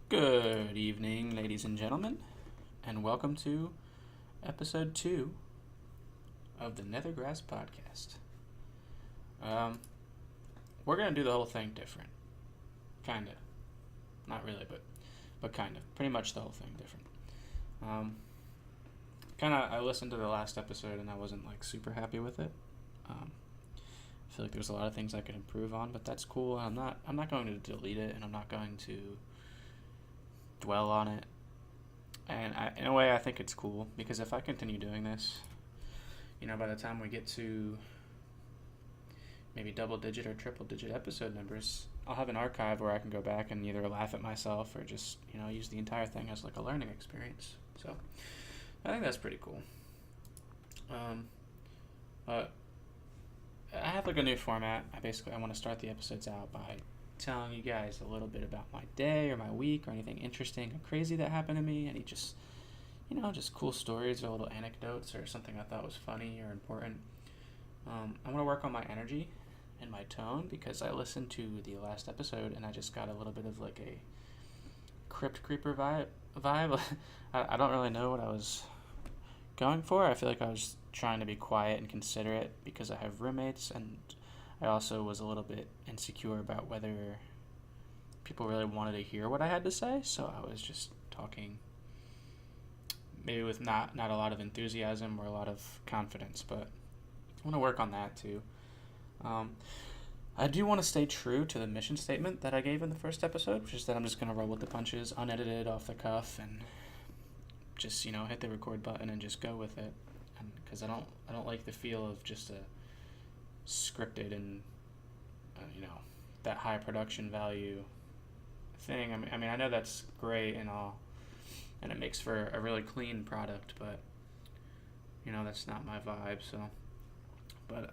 Good evening, ladies and gentlemen, and welcome to episode 2 of the NetherGrasp podcast. We're going to do the whole thing different. Kind of. Not really, but kind of. Pretty much the whole thing different. I listened to the last episode and I wasn't super happy with it. I feel like there's a lot of things I could improve on, but that's cool. I'm not going to delete it, and I'm not going to dwell on it. And in a way, I think it's cool, because if I continue doing this, by the time we get to maybe double-digit or triple-digit episode numbers, I'll have an archive where I can go back and either laugh at myself or just, use the entire thing as a learning experience. So I think that's pretty cool. But I have a new format. I want to start the episodes out by telling you guys a little bit about my day or my week or anything interesting or crazy that happened to me. Any just cool stories or little anecdotes or something I thought was funny or important. I want to work on my energy and my tone, because I listened to the last episode and I just got a little bit of a crypt creeper vibe. I don't really know what I was going for. I feel like I was trying to be quiet and considerate because I have roommates, and I also was a little bit insecure about whether people really wanted to hear what I had to say, so I was just talking maybe with not a lot of enthusiasm or a lot of confidence, but I want to work on that too. I do want to stay true to the mission statement that I gave in the first episode, which is that I'm just going to roll with the punches, unedited, off the cuff, and just, hit the record button and just go with it. Because I don't like the feel of just a scripted and that high production value thing. I mean I know that's great and all, and it makes for a really clean product, but that's not my vibe. So, but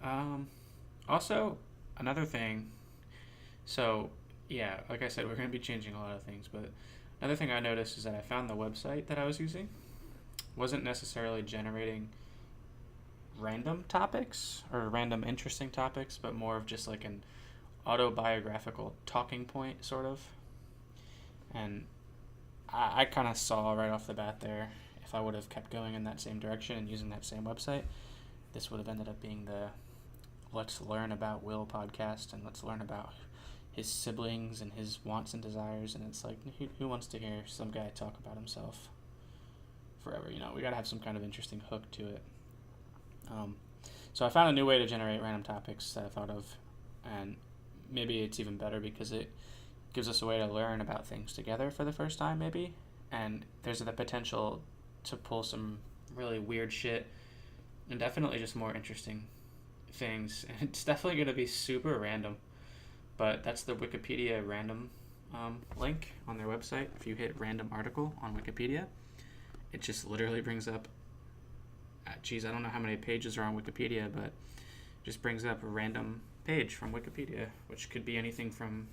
also another thing. So yeah, like I said, we're going to be changing a lot of things, but another thing I noticed is that I found the website that I was using wasn't necessarily generating random topics or random interesting topics, but more of just an autobiographical talking point, sort of. And I kind of saw right off the bat there, if I would have kept going in that same direction and using that same website, this would have ended up being the Let's Learn About Will podcast, and let's learn about his siblings and his wants and desires. And it's who wants to hear some guy talk about himself forever? We gotta have some kind of interesting hook to it. So I found a new way to generate random topics that I thought of, and maybe it's even better because it gives us a way to learn about things together for the first time, maybe, and there's the potential to pull some really weird shit and definitely just more interesting things. And it's definitely going to be super random, but that's the Wikipedia random link on their website. If you hit random article on Wikipedia, it just literally brings up I don't know how many pages are on Wikipedia, but it just brings up a random page from Wikipedia, which could be anything from,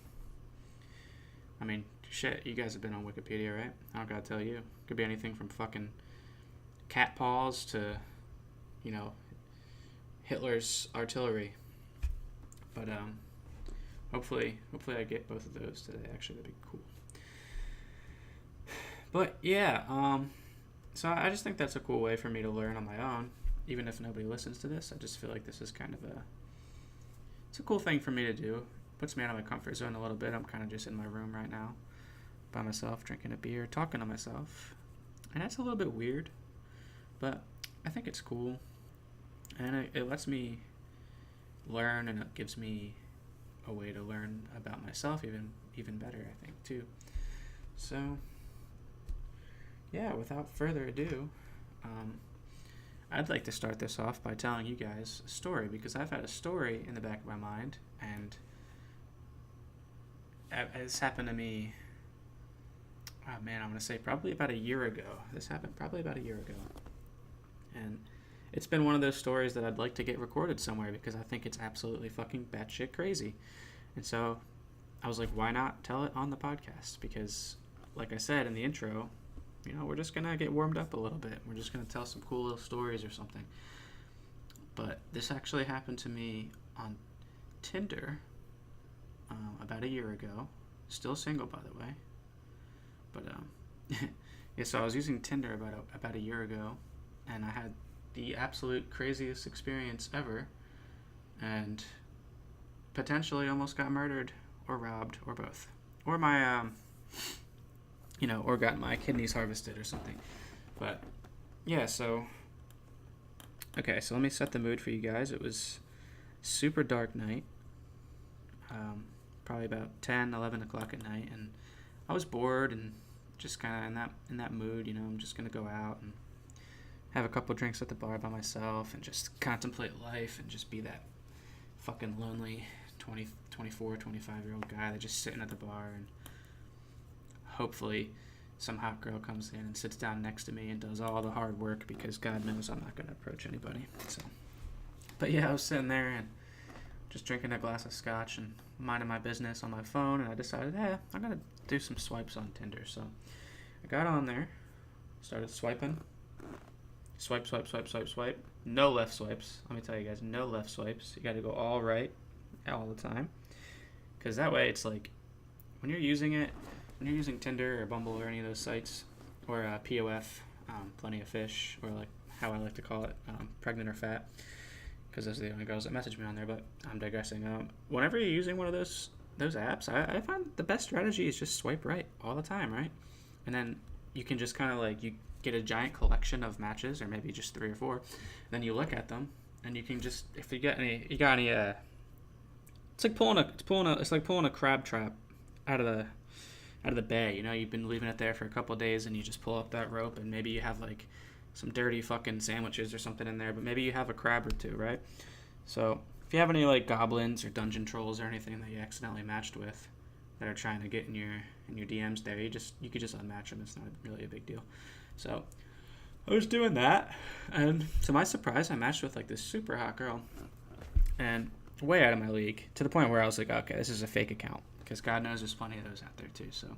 shit, you guys have been on Wikipedia, right? I don't gotta tell you. It could be anything from fucking cat paws to, Hitler's artillery. But hopefully I get both of those today. Actually, that'd be cool. But yeah, so I just think that's a cool way for me to learn on my own, even if nobody listens to this. I just feel like this is it's a cool thing for me to do. Puts me out of my comfort zone a little bit. I'm kind of just in my room right now by myself, drinking a beer, talking to myself. And that's a little bit weird, but I think it's cool. And it lets me learn, and it gives me a way to learn about myself even better, I think, too. So yeah, without further ado, I'd like to start this off by telling you guys a story, because I've had a story in the back of my mind, and it's happened to me, I'm going to say probably about a year ago. This happened probably about a year ago. And it's been one of those stories that I'd like to get recorded somewhere, because I think it's absolutely fucking batshit crazy. And so I was like, why not tell it on the podcast? Because, like I said in the intro, we're just going to get warmed up a little bit. We're just going to tell some cool little stories or something. But this actually happened to me on Tinder about a year ago. Still single, by the way. But yeah, so I was using Tinder about a year ago, and I had the absolute craziest experience ever, and potentially almost got murdered or robbed or both, or my or got my kidneys harvested or something. But yeah, so okay, so let me set the mood for you guys. It was super dark night, probably about 10, 11 o'clock at night, and I was bored and just kind of in that mood. I'm just gonna go out and have a couple drinks at the bar by myself and just contemplate life and just be that fucking lonely 24, 25-year-old guy that's just sitting at the bar, and hopefully some hot girl comes in and sits down next to me and does all the hard work, because God knows I'm not going to approach anybody. So, but yeah, I was sitting there and just drinking a glass of scotch and minding my business on my phone, and I decided, I'm going to do some swipes on Tinder. So I got on there, started swiping. Swipe, swipe, swipe, swipe, swipe. No left swipes. Let me tell you guys, no left swipes. You got to go all right all the time, because that way it's like when you're using Tinder or Bumble or any of those sites, or POF, Plenty of Fish, or like how I like to call it, Pregnant or Fat, because those are the only girls that message me on there. But I'm digressing. Whenever you're using one of those apps, I find the best strategy is just swipe right all the time, right? And then you can just kind of like, you get a giant collection of matches, or maybe just 3 or 4. And then you look at them, and you can just, if you got any, it's like pulling a crab trap out of the bay. You've been leaving it there for a couple of days, and you just pull up that rope, and maybe you have like some dirty fucking sandwiches or something in there, but maybe you have a crab or 2, right? So if you have any like goblins or dungeon trolls or anything that you accidentally matched with that are trying to get in your DMs there, you could just unmatch them. It's not really a big deal. So I was doing that, and to my surprise, I matched with like this super hot girl, and way out of my league, to the point where I was like, okay, this is a fake account, because God knows there's plenty of those out there too. So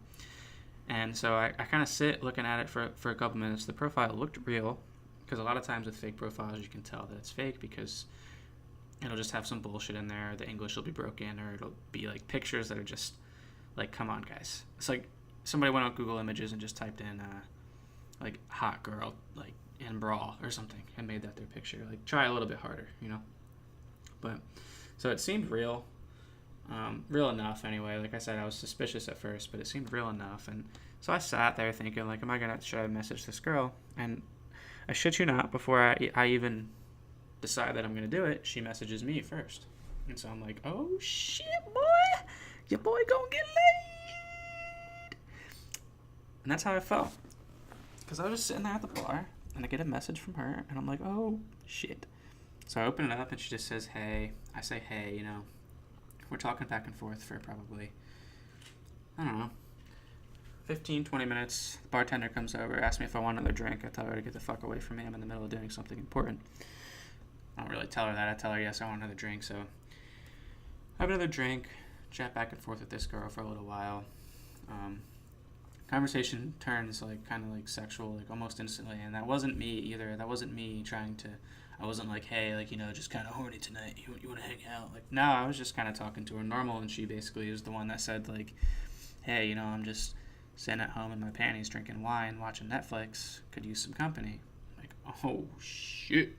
I kind of sit looking at it for a couple minutes. The profile looked real, because a lot of times with fake profiles you can tell that it's fake, because it'll just have some bullshit in there, the English will be broken, or it'll be like pictures that are just like, come on guys. It's like somebody went on Google Images and just typed in like hot girl like in brawl or something and made that their picture. Like, try a little bit harder, But so it seemed real enough anyway. Like I said, I was suspicious at first, but it seemed real enough. And so I sat there thinking, like, should I message this girl? And I shit you not, before I even decide that I'm going to do it, she messages me first. And so I'm like, oh shit, boy, your boy gonna get laid. And that's how I felt. Because I was just sitting there at the bar, and I get a message from her, and I'm like, oh shit. So I open it up, and she just says, hey. I say, hey, we're talking back and forth for probably, I don't know, 15, 20 minutes. The bartender comes over, asks me if I want another drink. I tell her to get the fuck away from me. I'm in the middle of doing something important. I don't really tell her that. I tell her, yes, I want another drink. So I have another drink, chat back and forth with this girl for a little while. Conversation turns like kind of like sexual, like almost instantly, and that wasn't me either. That wasn't me trying to, I wasn't like, hey, like, just kind of horny tonight, you want to hang out? Like, no, I was just kind of talking to her normal, and she basically is the one that said, like, hey, I'm just sitting at home in my panties drinking wine, watching Netflix, could use some company. I'm like, oh shit.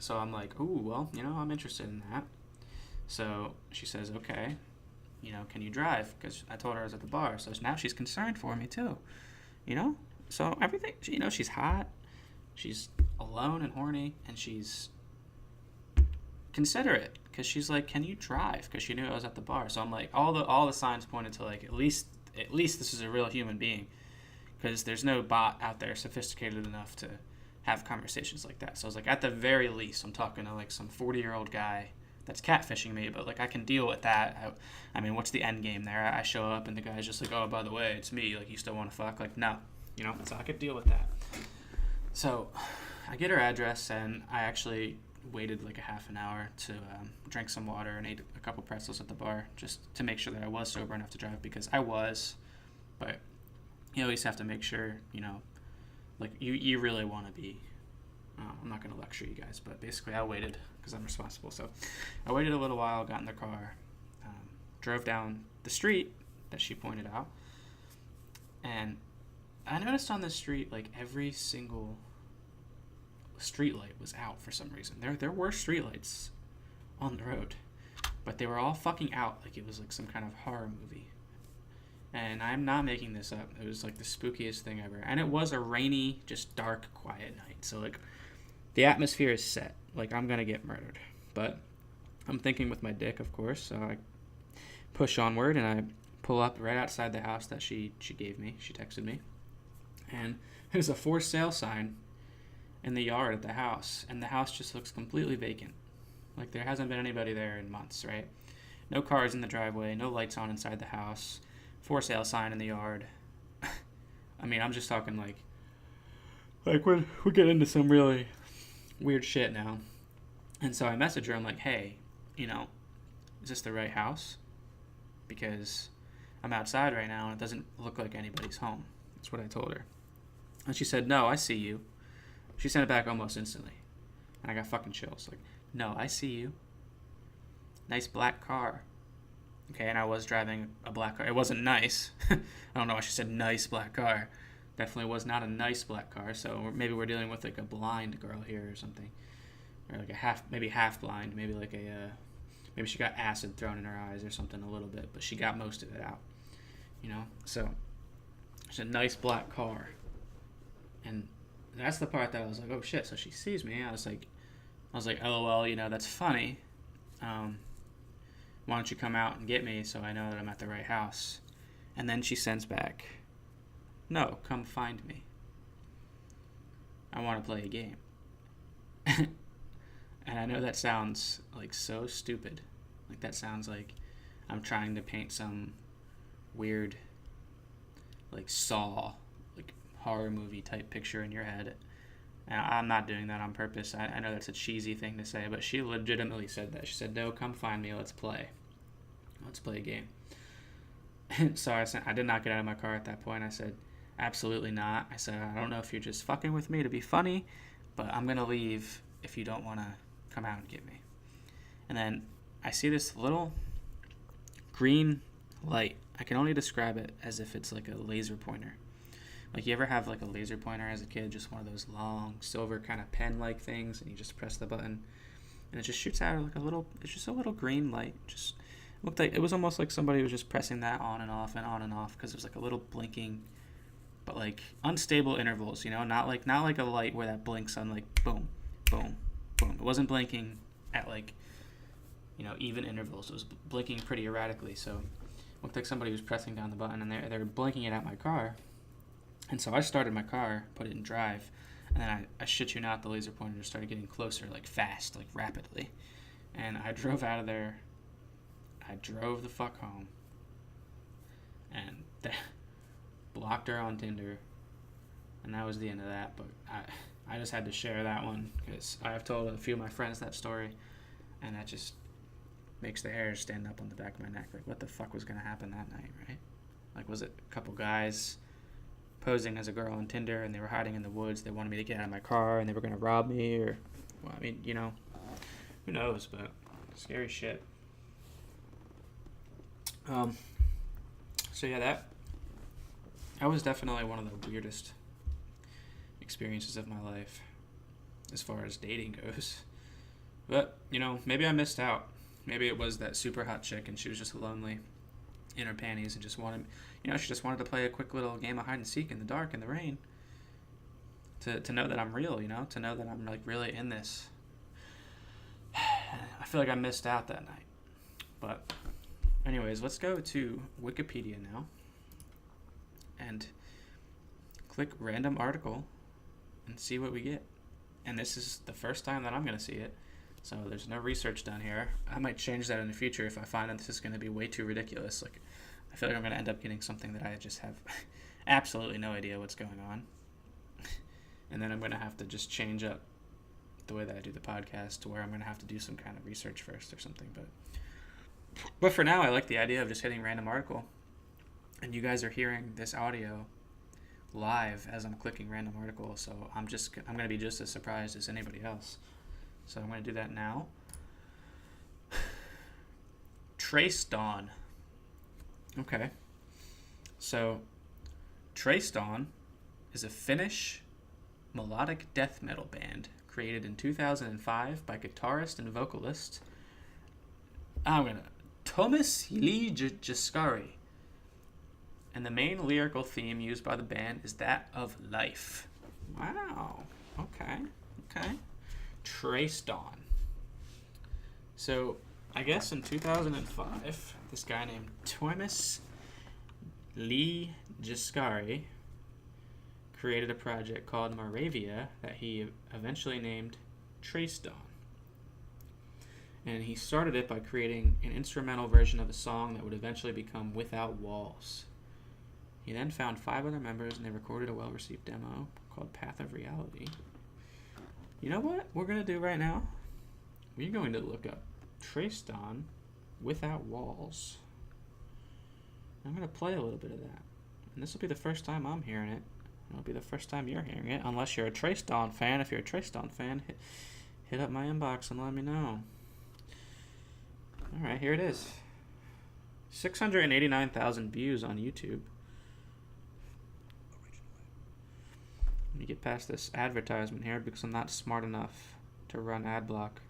So I'm like, ooh, well, I'm interested in that. So she says, okay, can you drive? Because I told her I was at the bar. So now she's concerned for me too, So everything, she's hot, she's alone and horny, and she's considerate, because she's like, can you drive? Because she knew I was at the bar. So I'm like, all the signs pointed to like, at least this is a real human being, because there's no bot out there sophisticated enough to have conversations like that. So I was like, at the very least, I'm talking to like some 40-year-old guy that's catfishing me, but like, I can deal with that. I mean, what's the end game there? I show up and the guy's just like, oh, by the way, it's me. Like, you still want to fuck? Like, no, so I could deal with that. So I get her address, and I actually waited like a half an hour to drink some water and ate a couple pretzels at the bar, just to make sure that I was sober enough to drive, because I was, but you always have to make sure, like you really want to be, I'm not going to lecture you guys, but basically I waited because I'm responsible. So I waited a little while, got in the car, drove down the street that she pointed out, and I noticed on the street, like, every single street light was out for some reason. There were street lights on the road, but they were all fucking out, like it was like some kind of horror movie. And I'm not making this up. It was like the spookiest thing ever. And it was a rainy, just dark, quiet night. So, like, the atmosphere is set. Like, I'm gonna get murdered. But I'm thinking with my dick, of course. So I push onward and I pull up right outside the house that she gave me. She texted me. And there's a for sale sign in the yard at the house. And the house just looks completely vacant. Like, there hasn't been anybody there in months, right? No cars in the driveway. No lights on inside the house. For sale sign in the yard. I mean, I'm just talking like we're getting into some really weird shit now. And so I message her. I'm like, hey, you know, is this the right house? Because I'm outside right now and it doesn't look like anybody's home. That's what I told her. And she said, no, I see you. She sent it back almost instantly. And I got fucking chills. Like, no, I see you. Nice black car. Okay, and I was driving a black car. It wasn't nice. I don't know why she said nice black car. Definitely was not a nice black car. So maybe we're dealing with like a blind girl here or something, or like maybe half blind. Maybe like maybe she got acid thrown in her eyes or something a little bit, but she got most of it out. You know, so it's a nice black car, and that's the part that I was like, oh shit. So she sees me. I was like, LOL. You know, that's funny. Why don't you come out and get me so I know that I'm at the right house? And then she sends back, no, come find me. I want to play a game. And I know that sounds like so stupid. Like that sounds like I'm trying to paint some weird, like Saw, like horror movie type picture in your head. And I'm not doing that on purpose. I know that's a cheesy thing to say, but she legitimately said that. She said, no, come find me. Let's play. Let's play a game. So I did not get out of my car at that point. I said, absolutely not. I said, I don't know if you're just fucking with me to be funny, but I'm going to leave if you don't want to come out and get me. And then I see this little green light. I can only describe it as if it's like a laser pointer. Like, you ever have, like, a laser pointer as a kid, just one of those long, silver kind of pen-like things, and you just press the button, and it just shoots out, like, it's just a little green light. Just looked like, it was almost like somebody was just pressing that on and off, because it was, like, a little blinking, but, like, unstable intervals, you know? Not like a light where that blinks on, like, boom, boom, boom. It wasn't blinking at, like, you know, even intervals. It was blinking pretty erratically, so it looked like somebody was pressing down the button, and they were blinking it at my car. And so I started my car, put it in drive, and then I shit you not, the laser pointer just started getting closer, like fast, like rapidly. And I drove out of there. I drove the fuck home. And blocked her on Tinder. And that was the end of that. But I just had to share that one because I have told a few of my friends that story. And that just makes the hairs stand up on the back of my neck. Like, what the fuck was going to happen that night, right? Like, was it a couple guys posing as a girl on Tinder and they were hiding in the woods? They wanted me to get out of my car and they were going to rob me, or, well, I mean, you know, who knows, but scary shit. So yeah, that was definitely one of the weirdest experiences of my life as far as dating goes. But, you know, maybe I missed out. Maybe it was that super hot chick and she was just lonely in her panties and just wanted, you know, she just wanted to play a quick little game of hide and seek in the dark, in the rain. To know that I'm real, you know, to know that I'm, like, really in this. I feel like I missed out that night. But anyways, let's go to Wikipedia now and click random article and see what we get. And this is the first time that I'm going to see it, so there's no research done here. I might change that in the future if I find that this is going to be way too ridiculous. Like, I feel like I'm going to end up getting something that I just have absolutely no idea what's going on. And then I'm going to have to just change up the way that I do the podcast to where I'm going to have to do some kind of research first or something. But for now, I like the idea of just hitting random article. And you guys are hearing this audio live as I'm clicking random article, so I'm going to be just as surprised as anybody else. So I'm going to do that now. Trace Dawn. Okay. So, Trace Dawn is a Finnish melodic death metal band created in 2005 by guitarist and vocalist Thomas Lee Jaskari. And the main lyrical theme used by the band is that of life. Wow. Okay. Trace Dawn. So, I guess in 2005, this guy named Thomas Lee Jaskari created a project called Moravia that he eventually named Trace Dawn. And he started it by creating an instrumental version of a song that would eventually become Without Walls. He then found 5 other members and they recorded a well-received demo called Path of Reality. You know what we're going to do right now? We're going to look up Trace Dawn Without Walls. I'm going to play a little bit of that. And this will be the first time I'm hearing it. It'll be the first time you're hearing it, unless you're a Trace Dawn fan. If you're a Trace Dawn fan, hit up my inbox and let me know. Alright, here it is. 689,000 views on YouTube. Let me get past this advertisement here because I'm not smart enough to run ad block.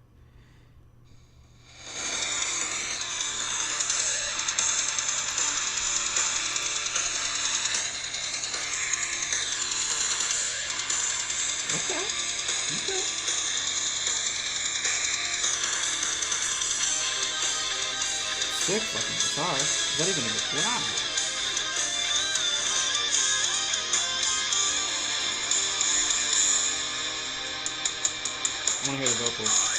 Okay. Sick fucking guitar. Is that even a good? Wow. I want to hear the vocals.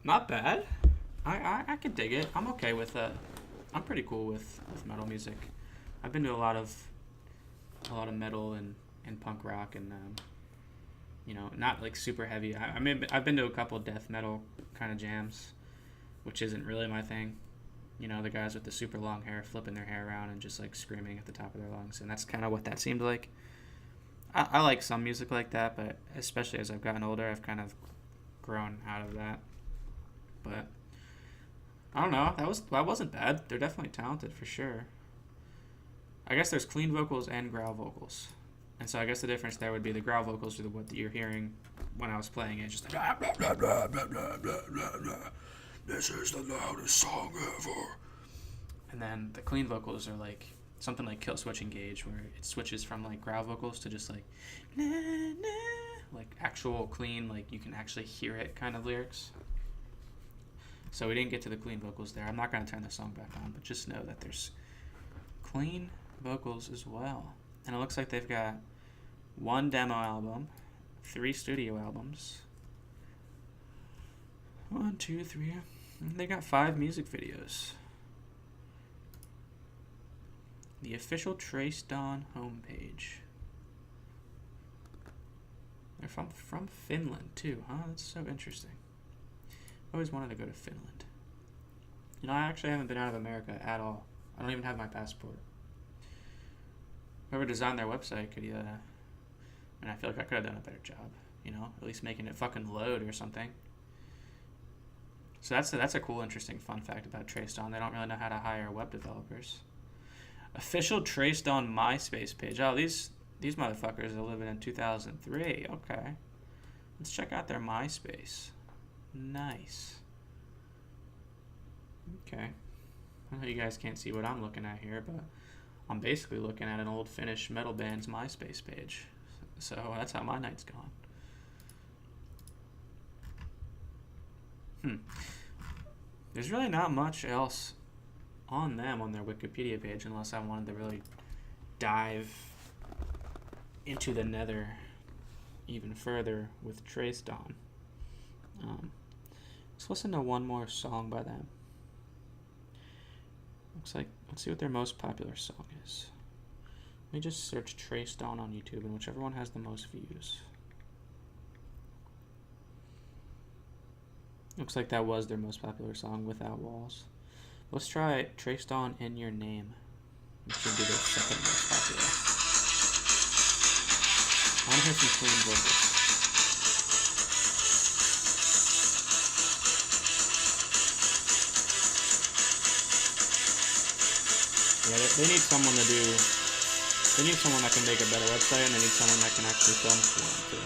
Not bad. I could dig it. I'm okay with it. I'm pretty cool with metal music. I've been to a lot of metal and punk rock and not like super heavy. I mean I've been to a couple death metal kind of jams, which isn't really my thing. The guys with the super long hair flipping their hair around and just like screaming at the top of their lungs, and that's kind of what that seemed like. I like some music like that, but especially as I've gotten older, I've kind of grown out of that. But I don't know. That wasn't bad. They're definitely talented for sure. I guess there's clean vocals and growl vocals, and so I guess the difference there would be the growl vocals are what you're hearing when I was playing it, just like blah, blah, blah, blah, blah, blah, blah, blah. This is the loudest song ever. And then the clean vocals are like something like Kill Switch Engage, where it switches from like growl vocals to just like nah, nah, like actual clean, like you can actually hear it kind of lyrics. So we didn't get to the clean vocals there. I'm not going to turn the song back on, but just know that there's clean vocals as well. And it looks like they've got 1 demo album, 3 studio albums. 1, 2, 3. And they got 5 music videos. The official Trace Dawn homepage. They're from Finland too, huh? That's so interesting. I always wanted to go to Finland. I actually haven't been out of America at all. I don't even have my passport. Whoever designed their website could I feel like I could have done a better job, at least making it fucking load or something. So that's a cool, interesting fun fact about Trace Dawn. They don't really know how to hire web developers. Official Trace Dawn MySpace page. Oh, these motherfuckers are living in 2003. Okay. Let's check out their MySpace. Nice. Okay. I know you guys can't see what I'm looking at here, but I'm basically looking at an old Finnish metal band's MySpace page. So that's how my night's gone. There's really not much else on them on their Wikipedia page unless I wanted to really dive into the nether even further with Trace Dawn. Let's listen to one more song by them. Looks like, let's see what their most popular song is. Let me just search Trace Dawn on YouTube, and whichever one has the most views. Looks like that was their most popular song, Without Walls. Let's try Traced On In Your Name. It should be their second most popular. I want to hear some clean vocals. Yeah, they need someone to do... They need someone that can make a better website, and they need someone that can actually film for them, too.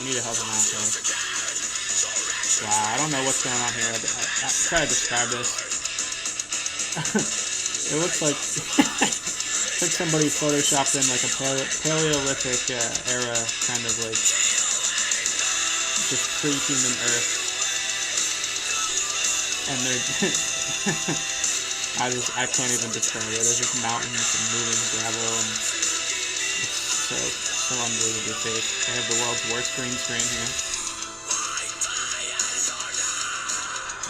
We need to help them out there. Wow, I don't know what's going on here. I try to describe this. It looks like it's like somebody photoshopped in like a Paleolithic era kind of like just pre-human Earth, and they're I can't even describe it. There's just mountains and moving gravel, and it's so unbelievably fake. They have the world's worst green screen here.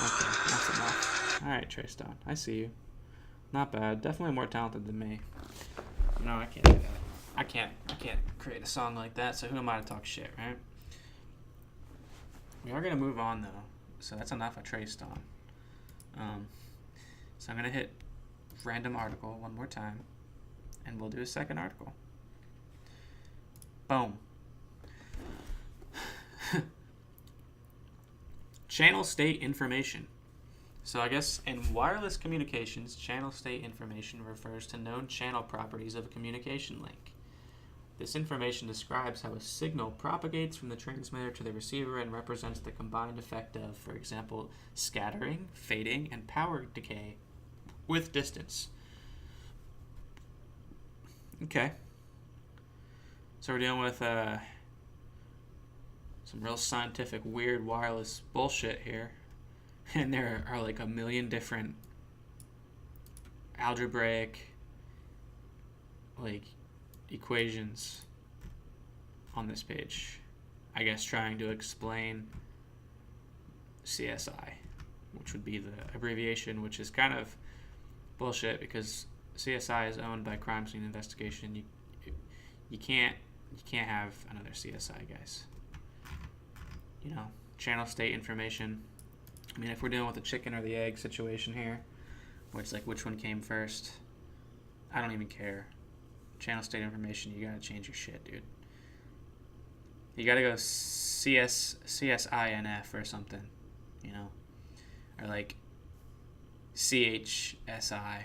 Okay, that's enough. Alright, Traced On. I see you. Not bad. Definitely more talented than me. No, I can't do that. I can't create a song like that, so who am I to talk shit, right? We are going to move on, though. So that's enough of Traced On. So I'm going to hit random article one more time, and we'll do a second article. Boom. Channel state information. So I guess in wireless communications, channel state information refers to known channel properties of a communication link. This information describes how a signal propagates from the transmitter to the receiver and represents the combined effect of, for example, scattering, fading, and power decay with distance. Okay. So we're dealing with some real scientific, weird wireless bullshit here. And there are like a million different algebraic like equations on this page. I guess trying to explain CSI, which would be the abbreviation, which is kind of bullshit because CSI is owned by Crime Scene Investigation. You can't have another CSI, guys. You know, channel state information. I mean, if we're dealing with the chicken or the egg situation here, where it's like which one came first, I don't even care. Channel state information, you gotta change your shit, dude. You gotta go CSINF or something, you know, or like CHSI.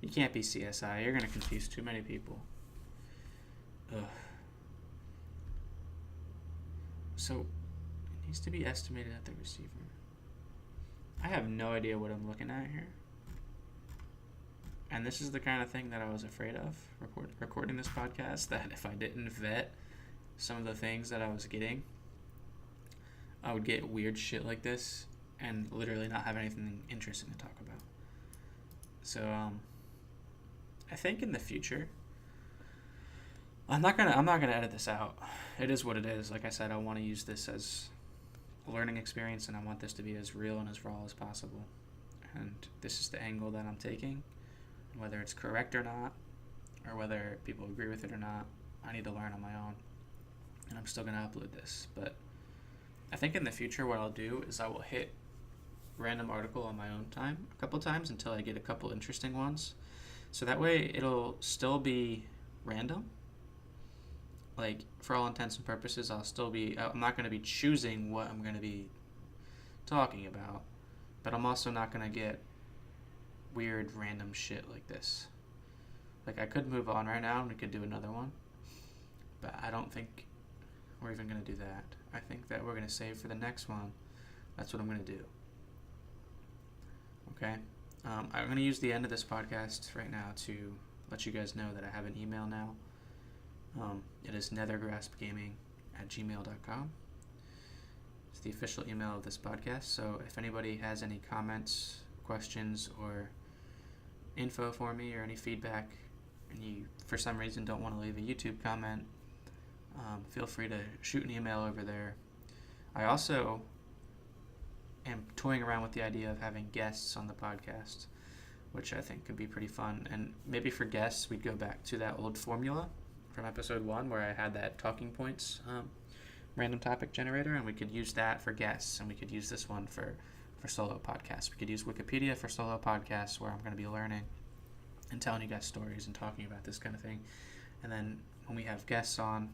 You can't be CSI. You're gonna confuse too many people. Ugh. So it needs to be estimated at the receiver. I have no idea what I'm looking at here. And this is the kind of thing that I was afraid of recording this podcast, that if I didn't vet some of the things that I was getting, I would get weird shit like this and literally not have anything interesting to talk about. So I think in the future, I'm not gonna edit this out. It is what it is. Like I said, I want to use this as a learning experience, and I want this to be as real and as raw as possible. And this is the angle that I'm taking. Whether it's correct or not, or whether people agree with it or not, I need to learn on my own. And I'm still gonna upload this. But I think in the future what I'll do is I will hit random article on my own time a couple times until I get a couple interesting ones. So that way it'll still be random. Like, for all intents and purposes, I'm not going to be choosing what I'm going to be talking about, but I'm also not going to get weird random shit like this. Like, I could move on right now and we could do another one, but I don't think we're even going to do that. I think that we're going to save for the next one. That's what I'm going to do. Okay? I'm going to use the end of this podcast right now to let you guys know that I have an email now. It is nethergraspgaming@gmail.com. It's the official email of this podcast. So if anybody has any comments, questions, or info for me, or any feedback, and you for some reason don't want to leave a YouTube comment, feel free to shoot an email over there. I also am toying around with the idea of having guests on the podcast, which I think could be pretty fun. And maybe for guests, we'd go back to that old formula from episode 1 where I had that talking points random topic generator, and we could use that for guests, and we could use this one for solo podcasts. We could use Wikipedia for solo podcasts, where I'm going to be learning and telling you guys stories and talking about this kind of thing. And then when we have guests on,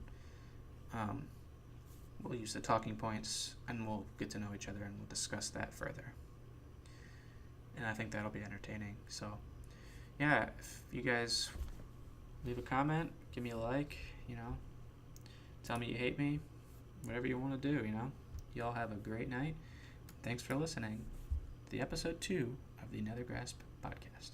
we'll use the talking points, and we'll get to know each other, and we'll discuss that further. And I think that'll be entertaining. So, yeah, if you guys leave a comment, give me a like, tell me you hate me, whatever you want to do, Y'all have a great night. Thanks for listening to the episode 2 of the NetherGrasp podcast.